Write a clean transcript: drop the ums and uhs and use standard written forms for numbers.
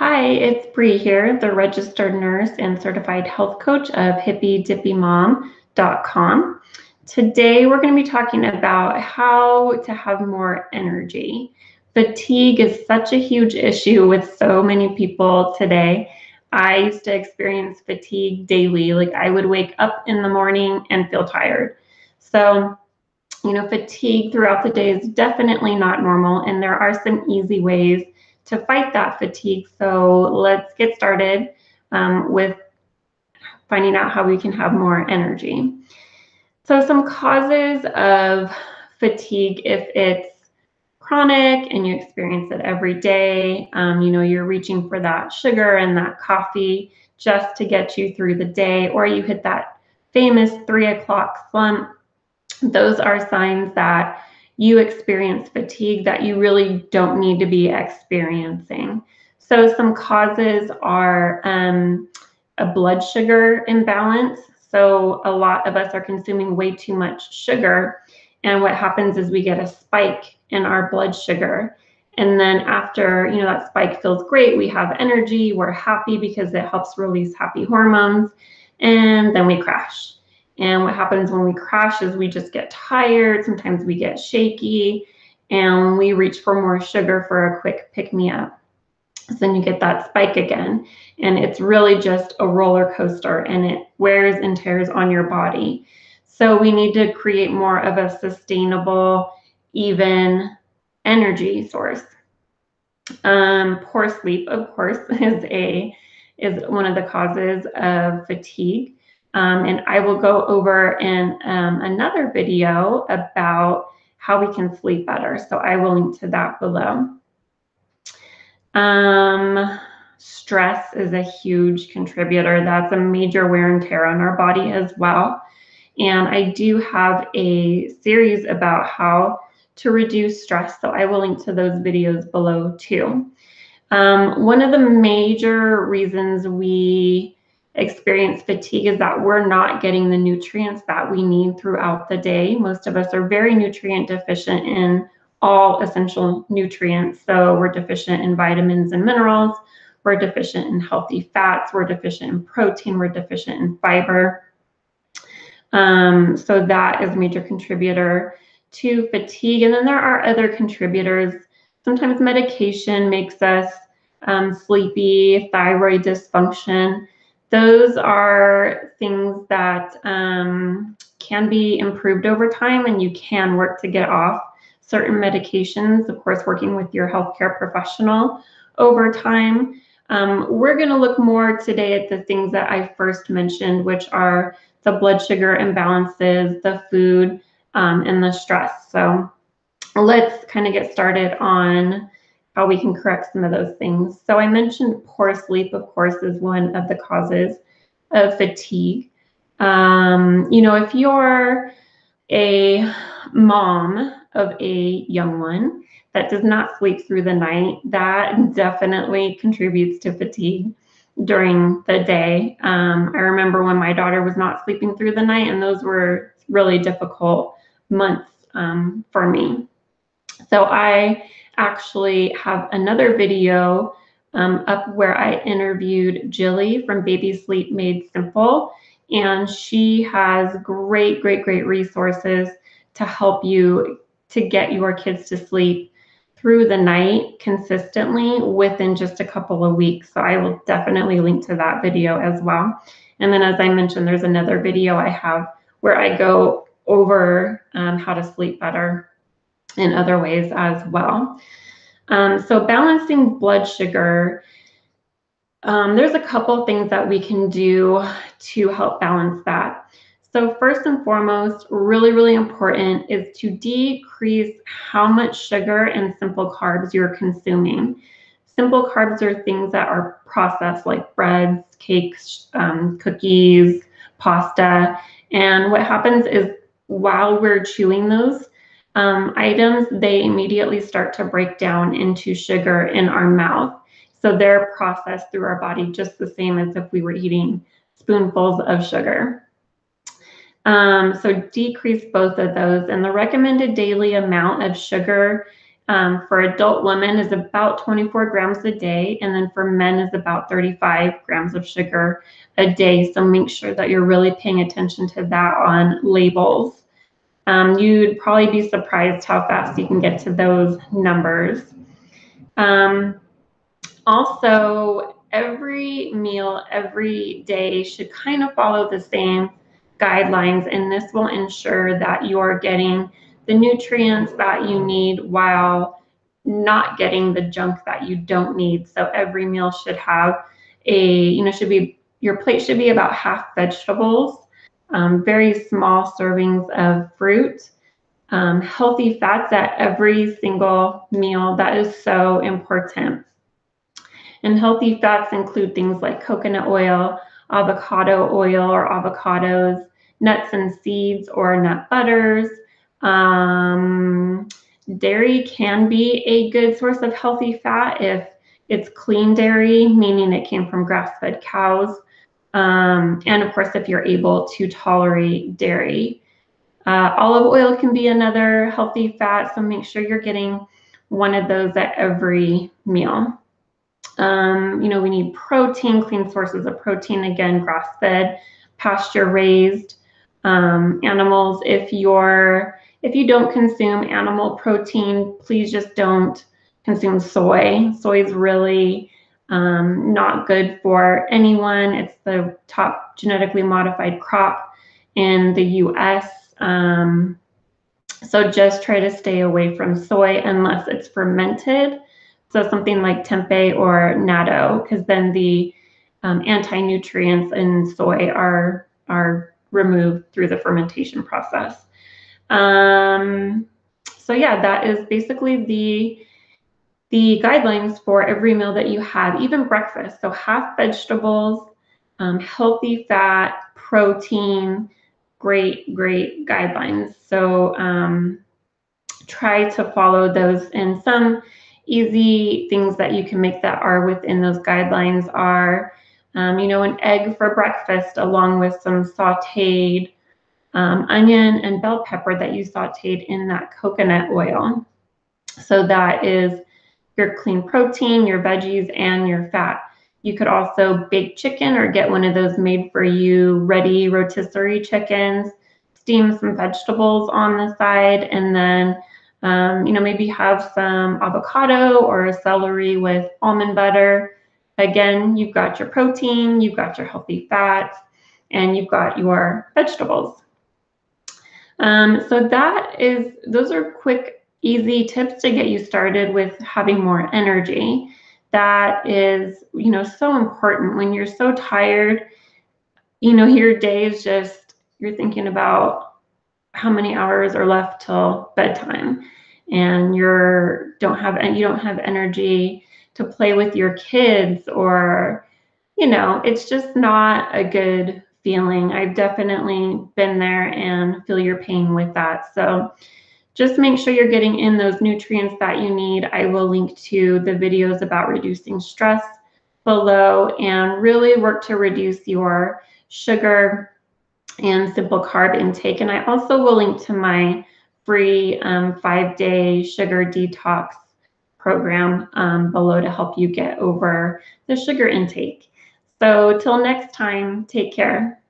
Hi, it's Bree here, the registered nurse and certified health coach of hippydippymom.com. Today, we're going to be talking about how to have more energy. Fatigue is such a huge issue with so many people today. I used to experience fatigue daily. Like I would wake up in the morning and feel tired. So, fatigue throughout the day is definitely not normal, and there are some easy ways to fight that fatigue. So let's get started with finding out how we can have more energy. So some causes of fatigue, if it's chronic and you experience it every day, you're reaching for that sugar and that coffee just to get you through the day, or you hit that famous 3 o'clock slump. Those are signs that you experience fatigue that you really don't need to be experiencing. So some causes are a blood sugar imbalance. So a lot of us are consuming way too much sugar. And what happens is we get a spike in our blood sugar. And then after, that spike feels great, we have energy, we're happy because it helps release happy hormones, and then we crash. And what happens when we crash is we just get tired, sometimes we get shaky, and we reach for more sugar for a quick pick-me-up. So then you get that spike again, and it's really just a roller coaster, and it wears and tears on your body. So we need to create more of a sustainable, even energy source. Poor sleep, of course, is one of the causes of fatigue. And I will go over in another video about how we can sleep better. So I will link to that below. Stress is a huge contributor. That's a major wear and tear on our body as well. And I do have a series about how to reduce stress, so I will link to those videos below too. One of the major reasons we experience fatigue is that we're not getting the nutrients that we need throughout the day. Most of us are very nutrient deficient in all essential nutrients. So we're deficient in vitamins and minerals, we're deficient in healthy fats, we're deficient in protein, we're deficient in fiber. So that is a major contributor to fatigue. And then there are other contributors. Sometimes medication makes us sleepy, thyroid dysfunction. Those are things that can be improved over time, and you can work to get off certain medications, of course, working with your healthcare professional over time. We're going to look more today at the things that I first mentioned, which are the blood sugar imbalances, the food, and the stress. So let's kind of get started on how we can correct some of those things. So I mentioned poor sleep, of course, is one of the causes of fatigue. If you're a mom of a young one that does not sleep through the night, that definitely contributes to fatigue during the day. I remember when my daughter was not sleeping through the night, and those were really difficult months for me. So I actually have another video up where I interviewed Jilly from Baby Sleep Made Simple, and she has great resources to help you to get your kids to sleep through the night consistently within just a couple of weeks. So I will definitely link to that video as well. And then, as I mentioned, there's another video I have where I go over how to sleep better in other ways as well. So balancing blood sugar, there's a couple things that we can do to help balance that. So first and foremost, really important is to decrease how much sugar and simple carbs you're consuming. Simple carbs are things that are processed, like breads, cakes, cookies, pasta. And what happens is while we're chewing those items, they immediately start to break down into sugar in our mouth. So they're processed through our body just the same as if we were eating spoonfuls of sugar. So decrease both of those. And the recommended daily amount of sugar for adult women is about 24 grams a day, and then for men is about 35 grams of sugar a day. So make sure that you're really paying attention to that on labels. You'd probably be surprised how fast you can get to those numbers. Also, every meal every day should kind of follow the same guidelines, and this will ensure that you're getting the nutrients that you need while not getting the junk that you don't need. So every meal should have your plate should be about half vegetables, very small servings of fruit, healthy fats at every single meal. That is so important. And healthy fats include things like coconut oil, avocado oil or avocados, nuts and seeds or nut butters. Dairy can be a good source of healthy fat if it's clean dairy, meaning it came from grass-fed cows. And of course, if you're able to tolerate dairy. Olive oil can be another healthy fat, so make sure you're getting one of those at every meal. We need protein, clean sources of protein, again, grass-fed, pasture-raised animals. If you don't consume animal protein, please just don't consume soy. Soy is really not good for anyone. It's the top genetically modified crop in the US. So just try to stay away from soy unless it's fermented. So something like tempeh or natto, because then the anti-nutrients in soy are removed through the fermentation process. So yeah, that is basically the guidelines for every meal that you have, even breakfast. So half vegetables, healthy fat, protein, great guidelines. So try to follow those, and some easy things that you can make that are within those guidelines are, an egg for breakfast along with some sauteed onion and bell pepper that you sauteed in that coconut oil. So that is your clean protein, your veggies, and your fat. You could also bake chicken or get one of those made for you ready rotisserie chickens, steam some vegetables on the side, and then maybe have some avocado or celery with almond butter. Again, you've got your protein, you've got your healthy fats, and you've got your vegetables. So those are quick, easy tips to get you started with having more energy. That is, so important when you're so tired. Your day is just, you're thinking about how many hours are left till bedtime, and you don't have energy to play with your kids, or it's just not a good feeling. I've definitely been there and feel your pain with that. So just make sure you're getting in those nutrients that you need. I will link to the videos about reducing stress below, and really work to reduce your sugar and simple carb intake. And I also will link to my free 5-day sugar detox program below to help you get over the sugar intake. So till next time, take care.